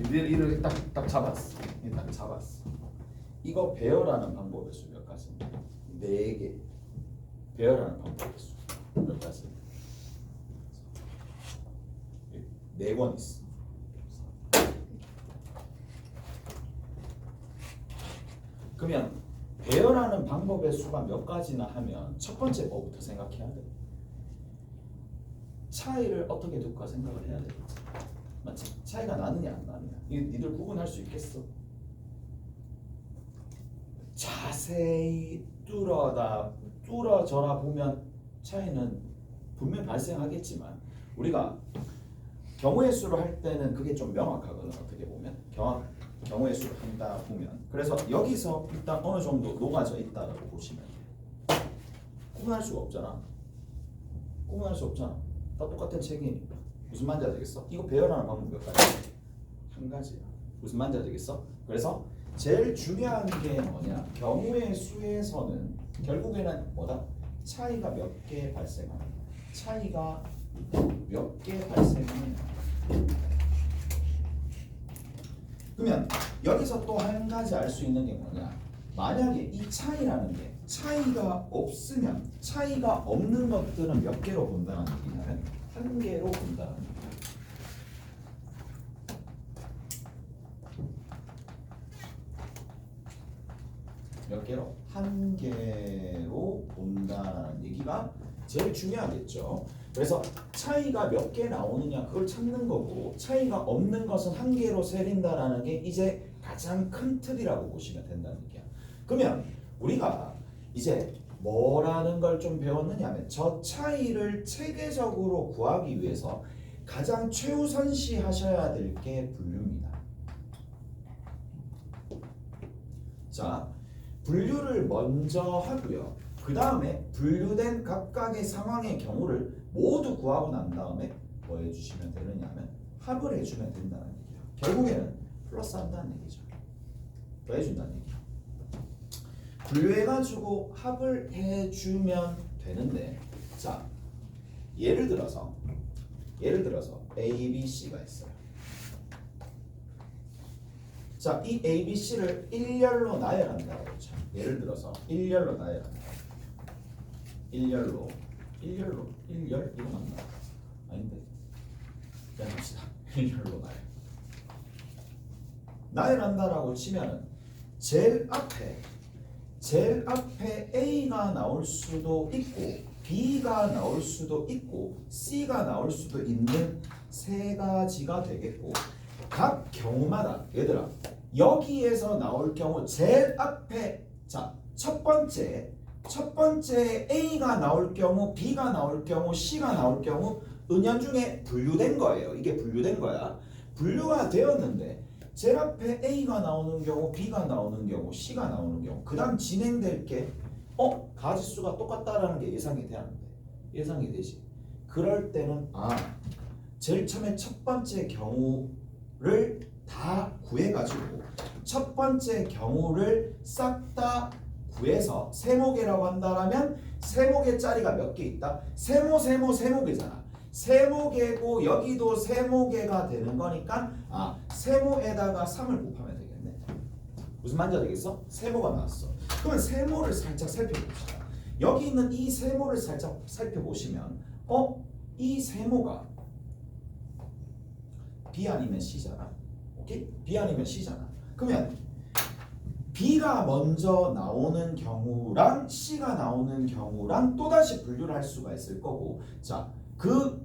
이렇게 딱 잡았어. 딱 잡았어. 이거 배열하는 방법의 수 몇 가지? 4개. 배열하는 방법의 수 몇 가지? 4권 있어. 그러면 배열하는 방법의 수가 몇 가지나 하면 첫 번째 뭐부터 생각해야 돼? 차이를 어떻게 둘까 생각을 해야 되겠지. 맞지? 차이가 나느냐 안 나느냐. 니들 구분할 수 있겠어? 자세히 뚫어져라 보면 차이는 분명 발생하겠지만 우리가 경우의 수를 할 때는 그게 좀 명확하거든. 어떻게 보면 경우의 수를 한다 보면 그래서 여기서 일단 어느 정도 녹아져 있다라고 보시면 돼. 구분할 수가 없잖아. 구분할 수 없잖아. 다 똑같은 책이니까. 무슨 말인지 알겠어? 이거 배열하는 방법 몇 가지? 한 가지야. 무슨 말인지 알겠어? 그래서 제일 중요한 게 뭐냐? 경우의 수에서는 결국에는 뭐다? 차이가 몇 개 발생하는 거야. 차이가 몇 개 발생하느냐. 그러면 여기서 또 한 가지 알 수 있는 게 뭐냐? 만약에 이 차이라는 게 차이가 없으면 차이가 없는 것들은 몇 개로 본다는 얘기냐면 한 개로 본다는 얘기야. 몇 개로? 한 개로 본다는 얘기가 제일 중요하겠죠. 그래서 차이가 몇 개 나오느냐 그걸 찾는 거고 차이가 없는 것은 한 개로 세린다라는 게 이제 가장 큰 틀이라고 보시면 된다는 얘기야. 그러면 우리가 이제 뭐라는 걸 좀 배웠느냐면 저 차이를 체계적으로 구하기 위해서 가장 최우선시 하셔야 될 게 분류입니다. 자, 분류를 먼저 하고요. 그 다음에 분류된 각각의 상황의 경우를 모두 구하고 난 다음에 뭐 해주시면 되느냐면 합을 해주면 된다는 얘기예요. 결국에는 플러스 한다는 얘기죠. 더해준다는 얘기예요. 분류해가지고 합을 해주면 되는데 자 예를 들어서 A, B, C가 있어요. 자, 이 A, B, C를 일렬로 나열한다고 쳐. 예를 들어서 일렬로 나열한다. 일렬 이거 맞나? 아닌데. 그냥 합시다. 일렬로 나열한다라고 치면은 제일 앞에 A가 나올 수도 있고 B가 나올 수도 있고 C가 나올 수도 있는 세 가지가 되겠고 각 경우마다 얘들아 여기에서 나올 경우 제일 앞에 자 첫 번째 A가 나올 경우 B가 나올 경우 C가 나올 경우 은연중에 분류된 거예요. 이게 분류된 거야. 분류가 되었는데 제일 앞에 A가 나오는 경우 B가 나오는 경우 C가 나오는 경우 그 다음 진행될 게 가지수가 똑같다라는 게 예상이 되는데 예상이 되지. 그럴 때는 제일 처음에 첫 번째 경우를 다 구해가지고 첫 번째 경우를 싹 다 구해서 세모계라고 한다면 세모계짜리가 몇 개 있다? 세모계잖아. 세모계고 여기도 세모계가 되는 거니까 세모에다가 3을 곱하면 되겠네. 무슨 말인지 알겠어? 세모가 나왔어. 그러면 세모를 살짝 살펴봅시다. 여기 있는 이 세모를 살짝 살펴보시면 이 세모가 B 아니면 C잖아. 오케이? B 아니면 C잖아. 그러면 B가 먼저 나오는 경우랑 C가 나오는 경우랑 또다시 분류를 할 수가 있을 거고 자, 그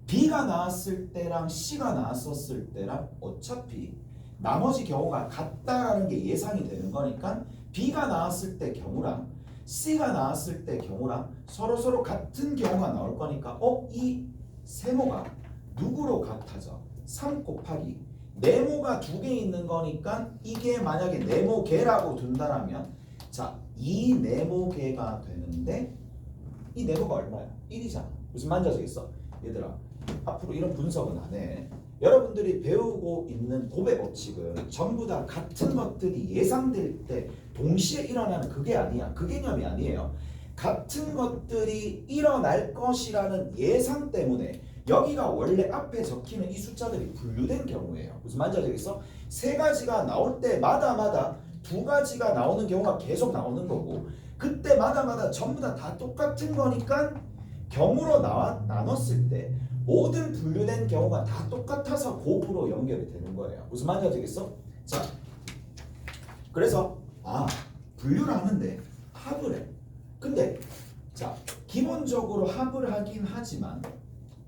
B가 나왔을 때랑 C가 나왔었을 때랑 어차피 나머지 경우가 같다라는 게 예상이 되는 거니까 B가 나왔을 때 경우랑 C가 나왔을 때 경우랑 서로 같은 경우가 나올 거니까 이 세모가 누구로 같아져? 3 곱하기 네모가 2개 있는 거니까 이게 만약에 네모개라고 둔다라면 자, 이 네모개가 되는데 이 네모가 얼마야? 1이잖아. 무슨 말인지 아시겠어? 얘들아 앞으로 이런 분석은 안 해. 여러분들이 배우고 있는 곱의 법칙은 전부 다 같은 것들이 예상될 때 동시에 일어나는 그게 아니야. 그 개념이 아니에요. 같은 것들이 일어날 것이라는 예상 때문에 여기가 원래 앞에 적히는 이 숫자들이 분류된 경우예요. 무슨 말인지 알겠어? 세 가지가 나올 때마다 두 가지가 나오는 경우가 계속 나오는 거고 그때마다 전부 다 똑같은 거니까 경우로 나눴을 때 모든 분류된 경우가 다 똑같아서 곱으로 연결이 되는 거예요. 무슨 말인지 알겠어? 자, 그래서 분류를 하는데 합을 해. 근데 자, 기본적으로 합을 하긴 하지만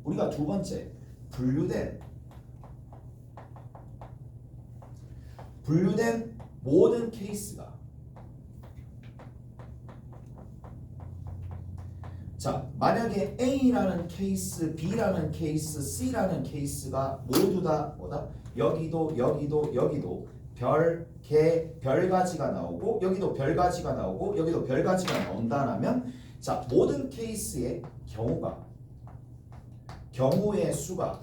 우리가 두 번째 분류된 모든 케이스가 자, 만약에 A라는 케이스, B라는 케이스, C라는 케이스가 모두 다 뭐다? 여기도 별 가지가 나오고 여기도 별 가지가 나오고 여기도 별 가지가 나온다라면 자, 모든 케이스의 경우의 수가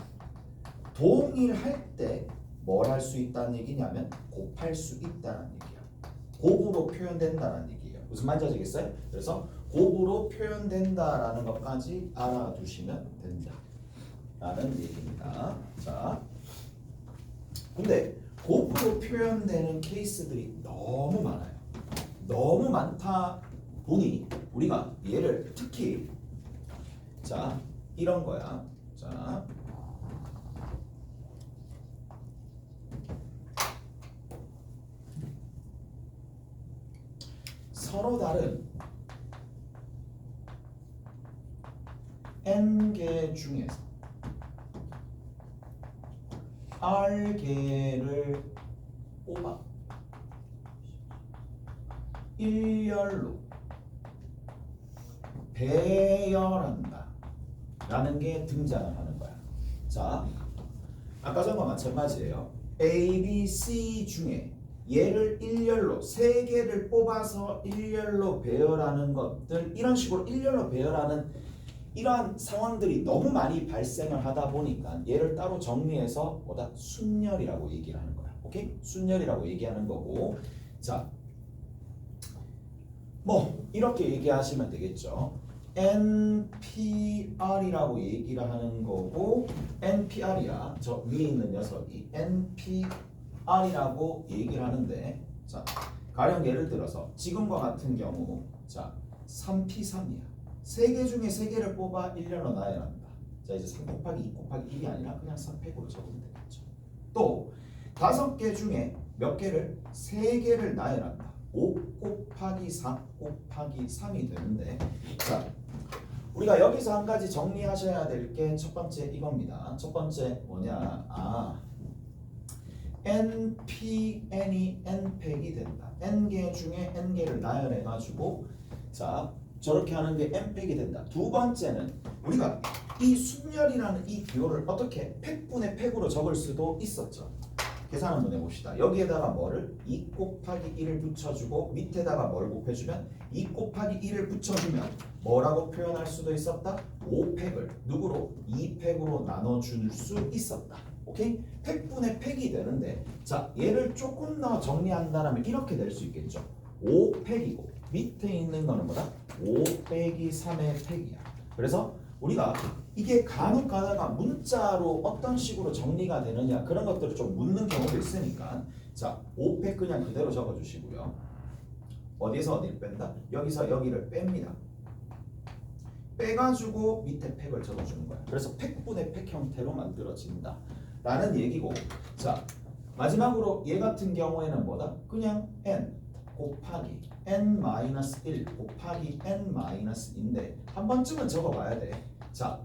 동일할 때 뭘 할 수 있다는 얘기냐면 곱할 수 있다는 얘기야. 곱으로 표현된다는 얘기예요. 무슨 말인지 아시겠어요? 그래서 곱으로 표현된다라는 것까지 알아두시면 된다 라는 얘기입니다. 자, 근데 곱으로 표현되는 케이스들이 너무 많아요. 너무 많다 보니 우리가 얘를 특히 자, 이런 거야. 자, 서로 다른 n개 중에서 r개를 뽑아 일렬로 배열한다 라는 게 등장을 하는 거야. 자, 아까 전과 마찬가지예요. A, B, C 중에 얘를 일렬로 세 개를 뽑아서 일렬로 배열하는 것들, 이런 식으로 일렬로 배열하는 이러한 상황들이 너무 많이 발생을 하다 보니까 얘를 따로 정리해서 뭐다? 순열이라고 얘기를 하는 거야. 오케이? 순열이라고 얘기하는 거고, 자, 뭐 이렇게 얘기하시면 되겠죠. NPR이라고 얘기를 하는 거고, NPR이야. 저 위에 있는 녀석이 NPR이라고 얘기를 하는데, 자, 가령 예를 들어서 지금과 같은 경우, 자, 3P3이야. 3개 중에 3개를 뽑아 일렬로 나열한다. 자, 이제 3 곱하기 2 곱하기 1이 아니라 그냥 3팩으로 적으면 되겠죠. 또 5개 중에 몇 개를? 3개를 나열한다. 5 곱하기 4 곱하기 3이 되는데, 자, 우리가 여기서 한 가지 정리하셔야 될 게 첫 번째 이겁니다. 첫 번째 뭐냐? NPN이 N팩이 된다. N개 중에 N개를 나열해가지고, 자, 저렇게 하는 게 n팩이 된다. 두 번째는 우리가 이 순열이라는 이 기호를 어떻게 팩분의 팩으로 적을 수도 있었죠. 계산 한번 해봅시다. 여기에다가 뭐를 2 곱하기 1을 붙여주고 밑에다가 뭘 곱해주면 2 곱하기 1을 붙여주면 뭐라고 표현할 수도 있었다? 5팩을 누구로? 2팩으로 나눠줄 수 있었다. 오케이? 팩분의 팩이 되는데, 자, 얘를 조금 더 정리한다면 이렇게 될 수 있겠죠. 5팩이고 밑에 있는 거는 뭐다? 5 빼기 3의 팩이야. 그래서 우리가 이게 간혹 가다가 문자로 어떤 식으로 정리가 되느냐 그런 것들을 좀 묻는 경우도 있으니까, 자, 5팩 그냥 그대로 적어주시고요. 어디서 어디를 뺀다? 여기서 여기를 뺍니다. 빼가지고 밑에 팩을 적어주는 거야. 그래서 팩분의 팩 형태로 만들어진다 라는 얘기고, 자, 마지막으로 얘 같은 경우에는 뭐다? 그냥 n 곱하기 n-1 곱하기 n-인데 한 번쯤은 적어봐야 돼. 자,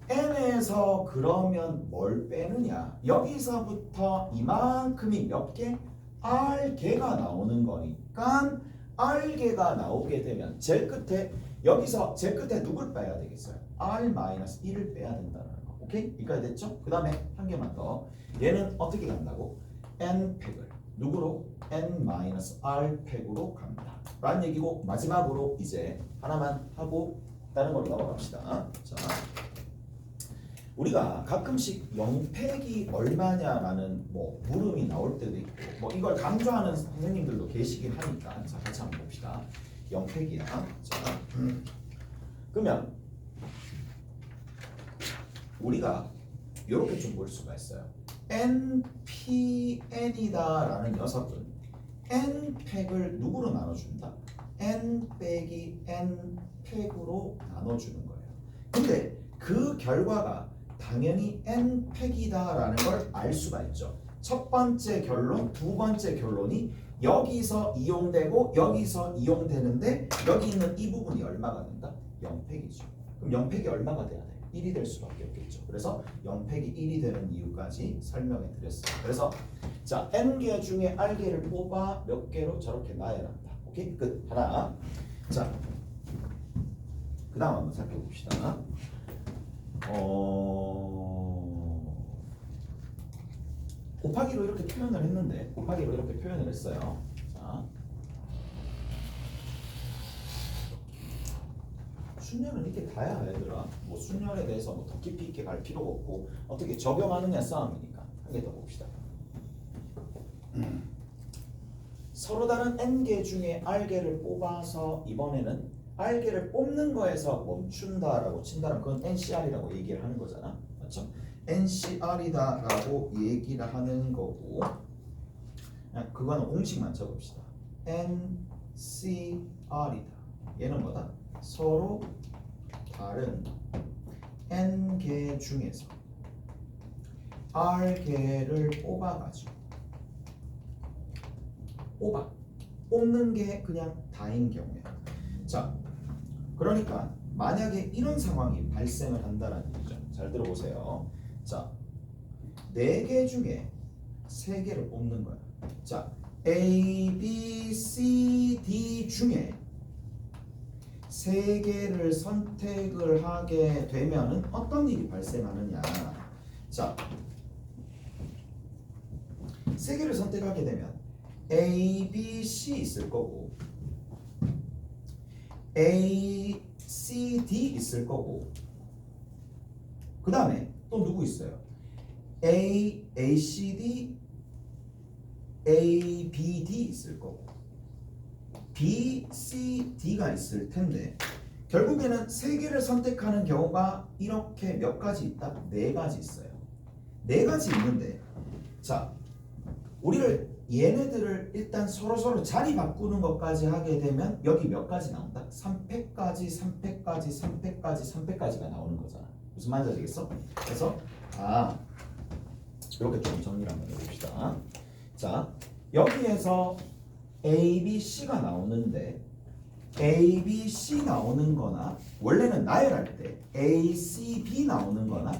n에서 그러면 뭘 빼느냐? 여기서부터 이만큼이 몇 개? r개가 나오는 거니까 r개가 나오게 되면 제일 끝에, 여기서 제일 끝에 누굴 빼야 되겠어요? r-1을 빼야 된다는 거. 오케이? 여기까지 됐죠? 그 다음에 한 개만 더. 얘는 어떻게 간다고? n팩을 누구로? n-r팩으로 갑니다 라는 얘기고, 마지막으로 이제 하나만 하고 다른 걸로 넘어갑시다. 자, 우리가 가끔씩 0팩이 얼마냐라는 뭐 물음이 나올 때도 있고, 뭐 이걸 강조하는 선생님들도 계시긴 하니까, 자, 같이 한번 봅시다. 0팩이야. 자, 그러면 우리가 이렇게 좀 볼 수가 있어요. NPN이다라는 녀석은 N 팩을 누구로 나눠준다? N 빼기 N 팩으로 나눠주는 거예요. 근데 그 결과가 당연히 N 팩이다라는 걸 알 수가 있죠. 첫 번째 결론, 두 번째 결론이 여기서 이용되고 여기서 이용되는데 여기 있는 이 부분이 얼마가 된다? 0팩이죠. 그럼 0팩이 얼마가 돼야 돼? 1이 될 수밖에 없겠죠. 그래서 0팩이 1이 되는 이유까지 설명해 드렸어요. 그래서 자 n개 중에 r개를 뽑아 몇 개로 저렇게 놔야 한다. 오케이? 끝. 하나. 자, 그 다음 한번 살펴봅시다. 곱하기로 이렇게 표현을 했는데 곱하기로 이렇게 표현을 했어요. 자, 순열은 이게 다야 얘들아. 뭐 순열에 대해서 뭐 더 깊이 있게 갈 필요가 없고 어떻게 적용하느냐 싸움이니까 한 개 더 봅시다. 서로 다른 n개 중에 r개를 뽑아서 이번에는 r개를 뽑는 거에서 멈춘다라고 친다면 그건 NCR이라고 얘기를 하는 거잖아. 맞죠? NCR이다라고 얘기를 하는 거고 그거는 공식만 적읍시다. NCR이다. 얘는 뭐다? 서로 다른 n개 중에서 r개를 뽑아가지고 뽑는 게 그냥 다인 경우야. 자, 그러니까 만약에 이런 상황이 발생을 한다는 얘기죠. 잘 들어보세요. 자, 4개 중에 3개를 뽑는 거야. 자, A, B, C, D 중에 3개를 선택을 하게 되면은 어떤 일이 발생하느냐. 자, 3개를 선택하게 되면 A, B, C 있을 거고 A, C, D 있을 거고 그 다음에 또 누구 있어요? A, A, C, D, A, B, D 있을 거고 B, C, D가 있을 텐데 결국에는 3개를 선택하는 경우가 이렇게 몇 가지 있다? 4가지 있어요. 4가지 있는데 자, 우리를 얘네들을 일단 서로 자리 바꾸는 것까지 하게 되면 여기 몇 가지 나온다? 3팩까지, 3팩까지, 3팩까지, 3팩까지가 나오는 거잖아. 무슨 말인지 알겠어? 그래서 이렇게 좀 정리를 한번 해봅시다. 자, 여기에서 A, B, C가 나오는데 A, B, C 나오는 거나 원래는 나열할 때 A, C, B 나오는 거나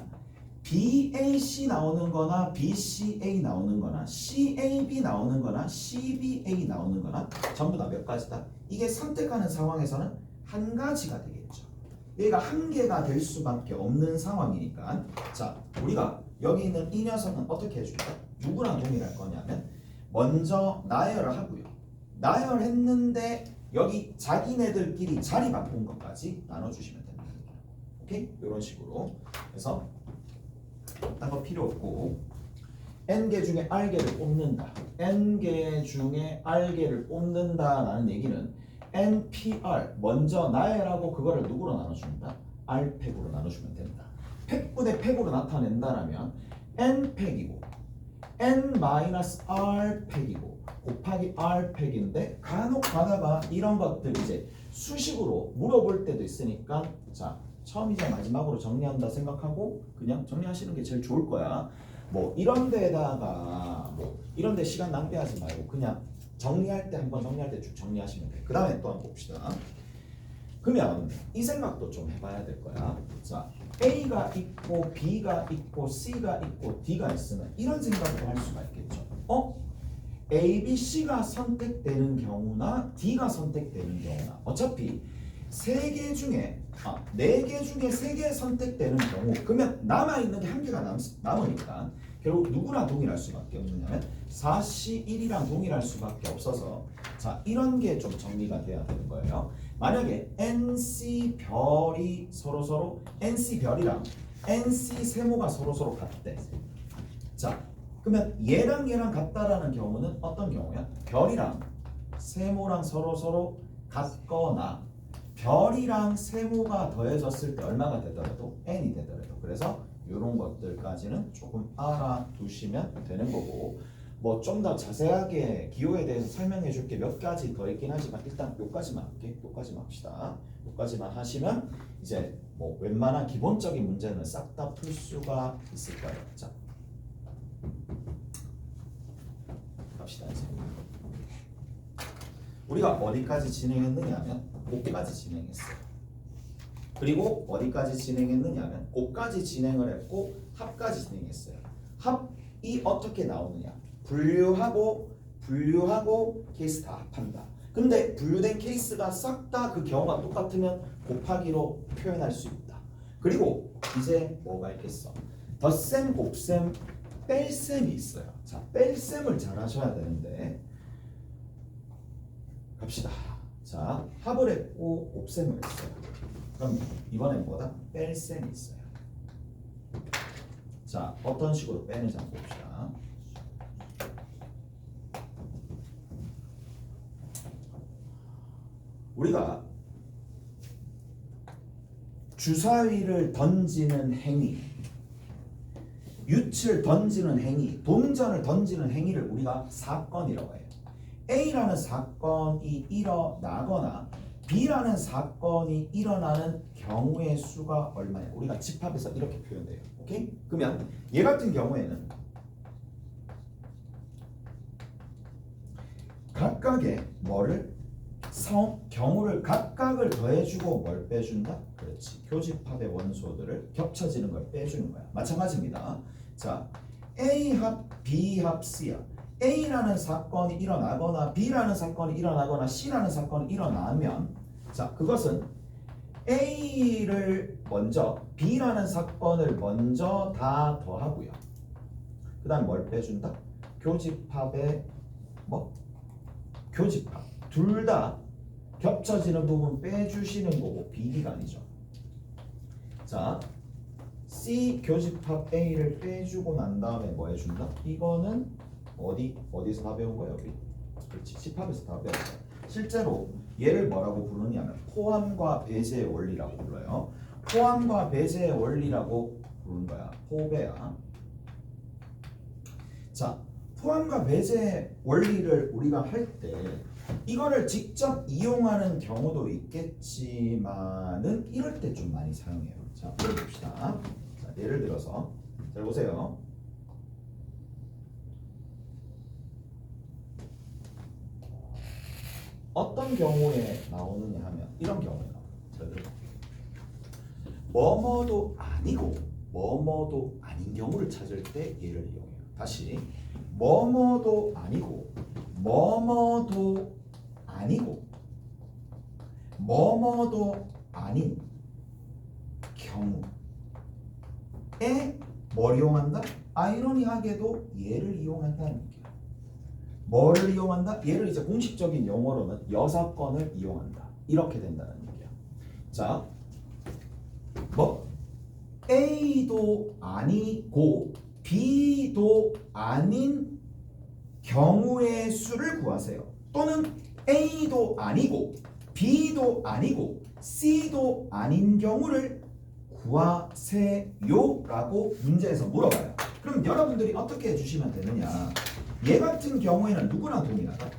B, A, C 나오는 거나 B, C, A 나오는 거나 C, A, B 나오는 거나 C, B, A 나오는 거나 전부 다 몇 가지다. 이게 선택하는 상황에서는 한 가지가 되겠죠. 얘가 한 개가 될 수밖에 없는 상황이니까 자, 우리가 여기 있는 이 녀석은 어떻게 해줄까? 누구랑 동일할 거냐면 먼저 나열을 하고요. 나열했는데 여기 자기네들끼리 자리 바꾼 것까지 나눠주시면 됩니다. 오케이? 이런 식으로. 그래서 딴 거 필요 없고 n개 중에 r개를 뽑는다. n개 중에 r개를 뽑는다라는 얘기는 NPR 먼저 나열하고 그거를 누구로 나눠준다? R팩으로 나눠주면 된다. 팩분의 팩으로 나타낸다라면 N팩이고 N-R팩이고 곱하기 R팩인데 간혹 가다가 이런 것들 이제 수식으로 물어볼 때도 있으니까 자, 처음이자 마지막으로 정리한다 생각하고 그냥 정리하시는 게 제일 좋을 거야. 뭐 이런 데다가 뭐 이런 데 시간 낭비하지 말고 그냥 정리할 때 한번 정리할 때 쭉 정리하시면 돼. 그 다음에 또 한번 봅시다. 그러면 이 생각도 좀 해봐야 될 거야. 자, A가 있고 B가 있고 C가 있고 D가 있으면 이런 생각도 할 수가 있겠죠. A, B, C가 선택되는 경우나 D가 선택되는 경우나 어차피 3개 중에 4개 중에 3개 선택되는 경우 그러면 남아있는 게 1개가 남으니까 결국 누구랑 동일할 수밖에 없느냐면 4C1이랑 동일할 수밖에 없어서 자, 이런 게 좀 정리가 돼야 되는 거예요. 만약에 NC별이 서로 NC별이랑 NC 세모가 서로 같대. 자, 그러면 얘랑 같다라는 경우는 어떤 경우야? 별이랑 세모랑 서로 같거나 별이랑 세모가 더해졌을 때 얼마가 되더라도 n이 되더라도 그래서 이런 것들까지는 조금 알아두시면 되는 거고 뭐 좀 더 자세하게 기호에 대해서 설명해 줄 게 몇 가지 더 있긴 하지만 일단 요까지만 할게. 요까지만 합시다. 요까지만 하시면 이제 뭐 웬만한 기본적인 문제는 싹 다 풀 수가 있을 거예요. 자, 갑시다 이제. 우리가 어디까지 진행했느냐면 고까지 진행했어요. 그리고 어디까지 진행했느냐면 고까지 진행을 했고 합까지 진행했어요. 합이 어떻게 나오느냐? 분류하고 케이스 다 합한다. 근데 분류된 케이스가 싹 다 그 경우가 똑같으면 곱하기로 표현할 수 있다. 그리고 이제 뭐가 있겠어? 덧셈, 곱셈, 뺄셈이 있어요. 자, 뺄셈을 잘 하셔야 되는데 갑시다. 자, 합을 했고 곱셈을 했어요. 그럼 이번엔 뭐다? 뺄셈이 있어요. 자, 어떤 식으로 빼는지 한번 봅시다. 우리가 주사위를 던지는 행위, 윕을 던지는 행위, 동전을 던지는 행위를 우리가 사건이라고 해요. A라는 사건이 일어나거나 B라는 사건이 일어나는 경우의 수가 얼마냐? 우리가 집합해서 이렇게 표현돼요. 오케이? 그러면 얘 같은 경우에는 각각의 뭐를 경우를 각각을 더해주고 뭘 빼준다? 그렇지. 교집합의 원소들을 겹쳐지는 걸 빼주는 거야. 마찬가지입니다. 자, A 합, B 합, C야. A라는 사건이 일어나거나 B라는 사건이 일어나거나 C라는 사건이 일어나면 자, 그것은 A를 먼저 B라는 사건을 먼저 다 더하고요. 그 다음 뭘 빼준다? 교집합의 뭐? 교집합. 둘 다 겹쳐지는 부분 빼주시는 거고 비기간이죠. 자, C 교집합 A를 빼주고 난 다음에 뭐 해준다? 이거는 어디서 다 배운 거야? 여기. 그렇지. 집합에서 다 배운 거야. 실제로 얘를 뭐라고 부르냐면 포함과 배제의 원리라고 불러요. 포함과 배제의 원리라고 부르는 거야. 포배야. 자, 포함과 배제의 원리를 우리가 할 때 이거를 직접 이용하는 경우도 있겠지만은 이럴 때 좀 많이 사용해요. 자, 봅시다. 자, 예를 들어서 잘 보세요. 어떤 경우에 나오느냐 하면 이런 경우에 나와요. 잘 들어볼게요. 뭐뭐도 아니고 뭐뭐도 아닌 경우를 찾을 때 얘를 이용해요. 다시 뭐뭐도 아니고 뭐뭐도 아니고 뭐뭐도 아닌 경우에 뭘 이용한다? 아이러니하게도 얘를 이용한다는 얘기야. 뭐를 이용한다? 얘를 이제 공식적인 용어로는 여사건을 이용한다. 이렇게 된다는 얘기야. 자, 뭐 A도 아니고 B도 아닌 경우의 수를 구하세요. 또는 A도 아니고 B도 아니고 C도 아닌 경우를 구하세요라고 문제에서 물어봐요. 그럼 여러분들이 어떻게 해주시면 되느냐? 얘 같은 경우에는 누구랑 동일하다?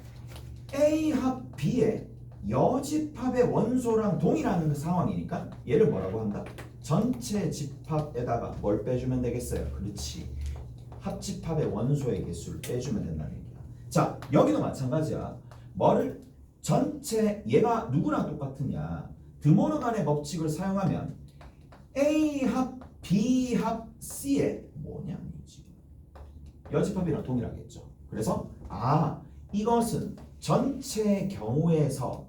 A 합 B의 여집합의 원소랑 동일한 상황이니까 얘를 뭐라고 한다? 전체 집합에다가 뭘 빼주면 되겠어요? 그렇지. 합집합의 원소의 개수를 빼주면 된다는 얘기야. 자, 여기도 마찬가지야. 뭐를 전체 얘가 누구랑 똑같으냐? 드모르간의 법칙을 사용하면 A 합 B 합 C의 뭐냐? 여집합이랑 동일하겠죠. 그래서 이것은 전체 경우에서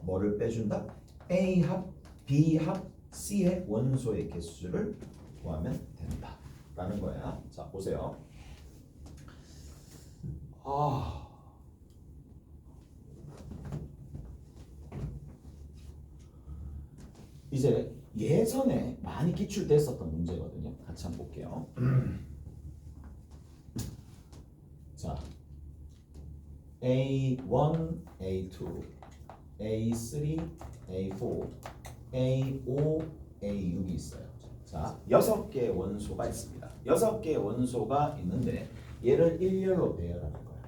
뭐를 빼준다? A 합 B 합 C의 원소의 개수를 구하면 된다 라는 거야. 자, 보세요. 이제 예전에 많이 기출됐었던 문제거든요. 같이 한번 볼게요. 자, A1, A2, A3, A4, A5, A6이 있어요. 자, 자, 6개의 원소가 있습니다. 6개의 원소가 있는데 얘를 일렬로 배열하는 거야.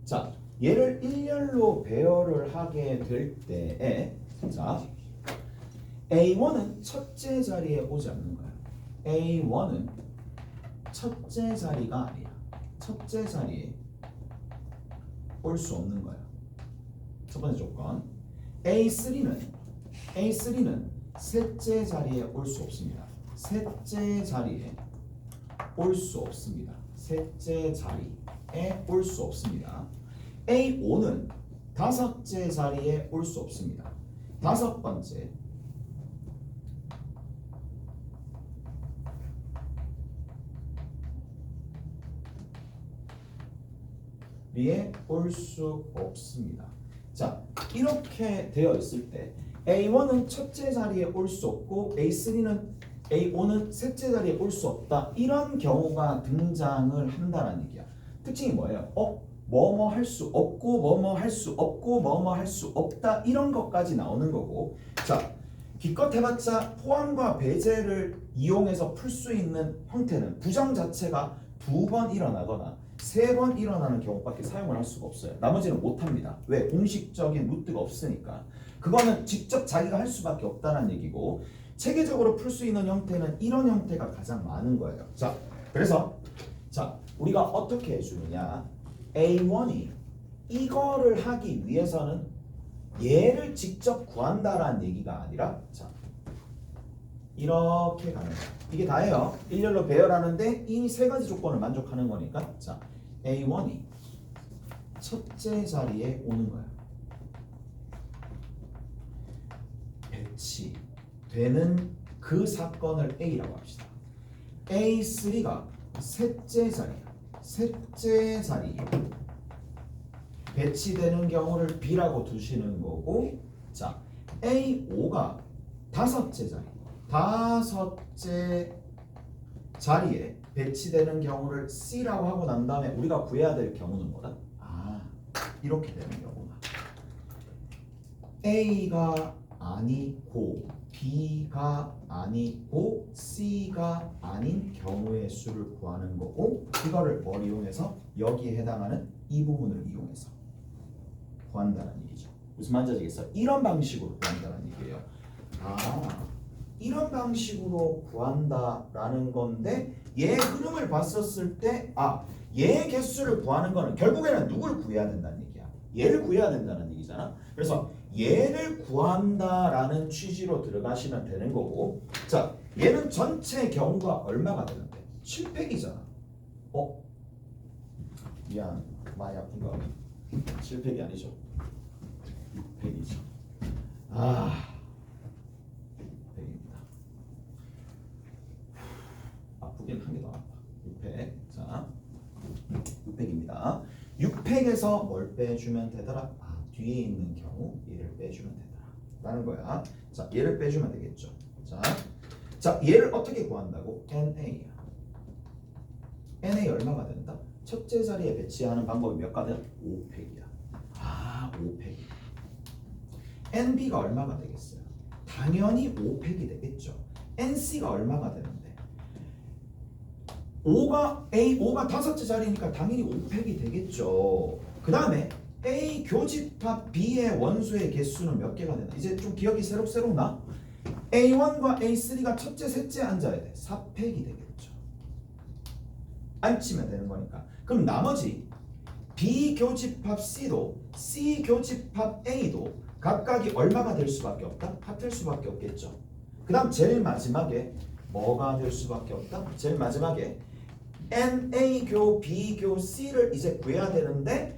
자, 얘를 일렬로 배열을 하게 될 때에 자, A1은 첫째 자리에 오지 않는 거야. A1은 첫째 자리가 아니야. 첫째 자리에 올 수 없는 거야. 첫 번째 조건. A3는 셋째 자리에 올 수 없습니다. 셋째 자리에 올 수 없습니다. 셋째 자리에 올 수 없습니다. A5는 다섯째 자리에 올 수 없습니다. 다섯 번째 리에 올 수 없습니다. 자, 이렇게 되어 있을 때 A1은 첫째 자리에 올 수 없고 A5는 셋째 자리에 올 수 없다. 이런 경우가 등장을 한다는 얘기야. 특징이 뭐예요? 뭐뭐 할 수 없고 뭐뭐 할 수 없고 뭐뭐 할 수 없다. 이런 것까지 나오는 거고. 자, 기껏 해봤자 포함과 배제를 이용해서 풀 수 있는 형태는 부정 자체가 2번 일어나거나 3번 일어나는 경우밖에 사용을 할 수가 없어요. 나머지는 못합니다. 왜? 공식적인 루트가 없으니까. 그거는 직접 자기가 할 수밖에 없다는 얘기고, 체계적으로 풀 수 있는 형태는 이런 형태가 가장 많은 거예요. 자, 그래서 자, 우리가 어떻게 해주느냐. A1이 이거를 하기 위해서는 얘를 직접 구한다라는 얘기가 아니라 자, 이렇게 가는 거야. 이게 다예요. 일렬로 배열하는데 이 세 가지 조건을 만족하는 거니까 자, A1이 첫째 자리에 오는 거야. 배치되는 그 사건을 A라고 합시다. A3가 셋째 자리에 배치되는 경우를 B라고 두시는 거고, 자, A5가 다섯째 자리에 배치되는 경우를 C라고 하고 난 다음에 우리가 구해야 될 경우는 뭐다? 이렇게 되는 경우가 A가 아니고 B가 아니고 C가 아닌 경우의 수를 구하는 거고, 이거를 뭘 이용해서? 여기에 해당하는 이 부분을 이용해서 구한다는 얘기죠. 무슨 말인지 아시겠어요? 이런 방식으로 구한다는 얘기예요. 이런 방식으로 구한다라는 건데, 얘 흐름을 봤었을 때 얘 개수를 구하는 거는 결국에는 누굴 구해야 된다는 얘기야. 얘를 구해야 된다는 얘기잖아. 그래서 얘를 구한다라는 취지로 들어가시면 되는 거고, 자, 얘는 전체 경우가 얼마가 되는데? 7팩이잖아. 미안, 많이 아픈가? 7팩이 아니죠. 6팩이죠. 6팩입니다. 아프긴 한 개 더 아파. 6팩. 자, 6팩입니다. 6팩에서 뭘 빼주면 되더라? 뒤에 있는 경우 얘를 빼주면 되더라 라는 거야. 자, 얘를 빼주면 되겠죠. 자, 얘를 어떻게 구한다고? NA 얼마가 된다? 첫째 자리에 배치하는 방법이 몇 가든? 5팩이야. 5팩. NB가 얼마가 되겠어요? 당연히 5팩이 되겠죠. NC가 얼마가 되는데? A5가 다섯째 자리니까 당연히 5팩이 되겠죠. 그 다음에 A 교집합 B의 원소의 개수는 몇 개가 되나? 이제 좀 기억이 새록새록 나? A1과 A3가 첫째, 셋째 앉아야 돼. 4팩이 되겠죠. 앉히면 되는 거니까. 그럼 나머지 B 교집합 C도 C 교집합 A도 각각이 얼마가 될 수밖에 없다? 같을 수밖에 없겠죠. 그 다음 제일 마지막에 뭐가 될 수밖에 없다? 제일 마지막에 NA교 B교 C를 이제 구해야 되는데,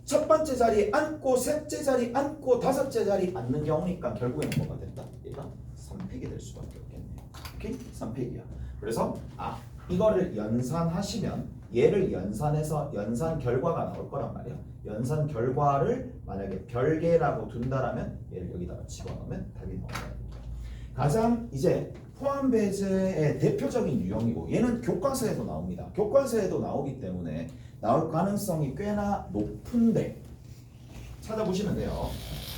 첫 번째 자리에 앉고 셋째 자리 앉고 다섯째 자리 앉는 경우니까 결국에는 뭐가 된다? 얘가 3팩이 될 수밖에 없겠네요. 오케이? 3팩이야. 그래서 이거를 연산하시면 얘를 연산해서 연산 결과가 나올 거란 말이야. 연산 결과를 만약에 별개라고 둔다라면 얘를 여기다가 집어넣으면 답이 나온다. 가장 이제 포함 배제의 대표적인 유형이고, 얘는 교과서에도 나옵니다. 교과서에도 나오기 때문에 나올 가능성이 꽤나 높은데, 찾아보시면 돼요.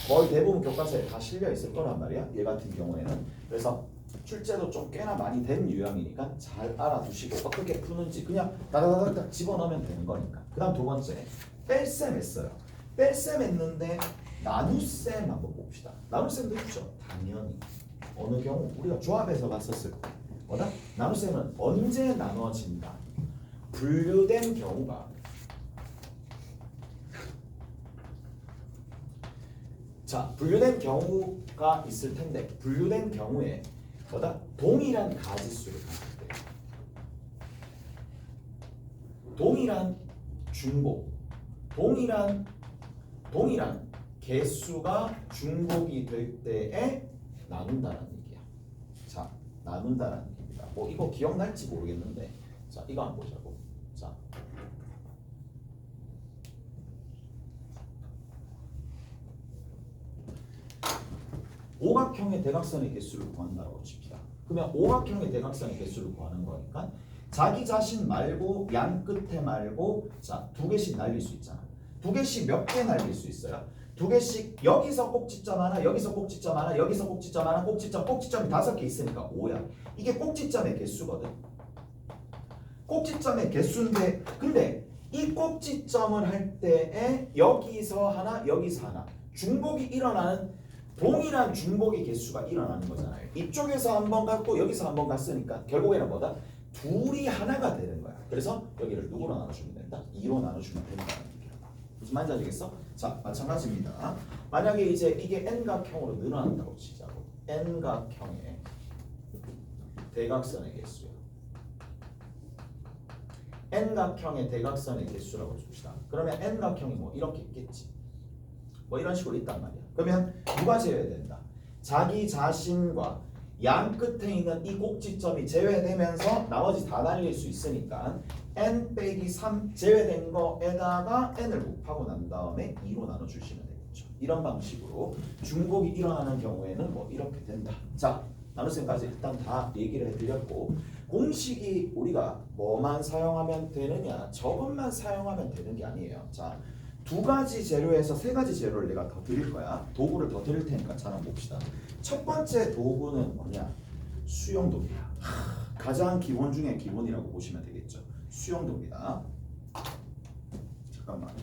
거의 대부분 교과서에 다 실려 있을 거란 말이야. 얘 같은 경우에는. 그래서 출제도 좀 꽤나 많이 된 유형이니까 잘 알아두시고 어떻게 푸는지 그냥 다다다닥 집어넣으면 되는 거니까. 그 다음 두 번째 뺄셈 했어요. 뺄셈 했는데 나눗셈 한번 봅시다. 나눗셈도 있죠. 당연히. 어느 경우 우리가 조합해서 봤었을 때 뭐다? 나눗셈은 언제 나눠진다. 분류된 경우가 자 분류된 경우가 있을 텐데 분류된 경우에 뭐다? 동일한 가지수를 가질 때 동일한 중복 동일한 개수가 중복이 될 때에 나눈다는 얘기야. 자 나눈다는 얘기입니다. 뭐 이거 기억날지 모르겠는데 자 이거 한번 보자고. 자 오각형의 대각선의 개수를 구한다고 칩시다. 그러면 오각형의 대각선의 개수를 구하는 거니까 자기 자신 말고 양 끝에 말고 자 두 개씩 날릴 수 있잖아. 두 개씩 몇 개 날릴 수 있어요? 두 개씩 여기서 꼭지점 하나, 여기서 꼭지점 하나, 여기서 꼭지점 하나, 꼭지점이 5개 있으니까 5야. 이게 꼭지점의 개수거든. 꼭지점의 개수인데 근데 이 꼭지점을 할 때에 여기서 하나, 여기서 하나 중복이 일어나는 동일한 중복의 개수가 일어나는 거잖아요. 이쪽에서 한 번 갔고 여기서 한 번 갔으니까 결국에는 뭐다? 둘이 하나가 되는 거야. 그래서 여기를 누구로 나눠주면 된다? 2로 나눠주면 된다는 얘기야. 무슨 말인지 알겠어? 자, 마찬가지입니다. 만약에 이제 이게 n각형으로 늘어난다고 치자고. n각형의 대각선의 개수야. n각형의 대각선의 개수라고 줍시다. 그러면 n각형이 뭐 이렇게 있겠지. 뭐 이런 식으로 있단 말이야. 그러면 누가 제외해야 된다? 자기 자신과 양 끝에 있는 이 꼭지점이 제외되면서 나머지 다 날릴 수 있으니까 n-3 제외된 거에다가 n을 곱하고 난 다음에 2로 나눠주시면 되겠죠. 이런 방식으로 중복이 일어나는 경우에는 뭐 이렇게 된다. 자, 나눗셈까지 일단 다 얘기를 해드렸고 공식이 우리가 뭐만 사용하면 되느냐 저것만 사용하면 되는 게 아니에요. 자, 두 가지 재료에서 세 가지 재료를 내가 더 드릴 거야. 도구를 더 드릴 테니까 잘 한번 봅시다. 첫 번째 도구는 뭐냐? 수용도입니다. 가장 기본 중에 기본이라고 보시면 되겠죠. 수용도입니다. 잠깐만.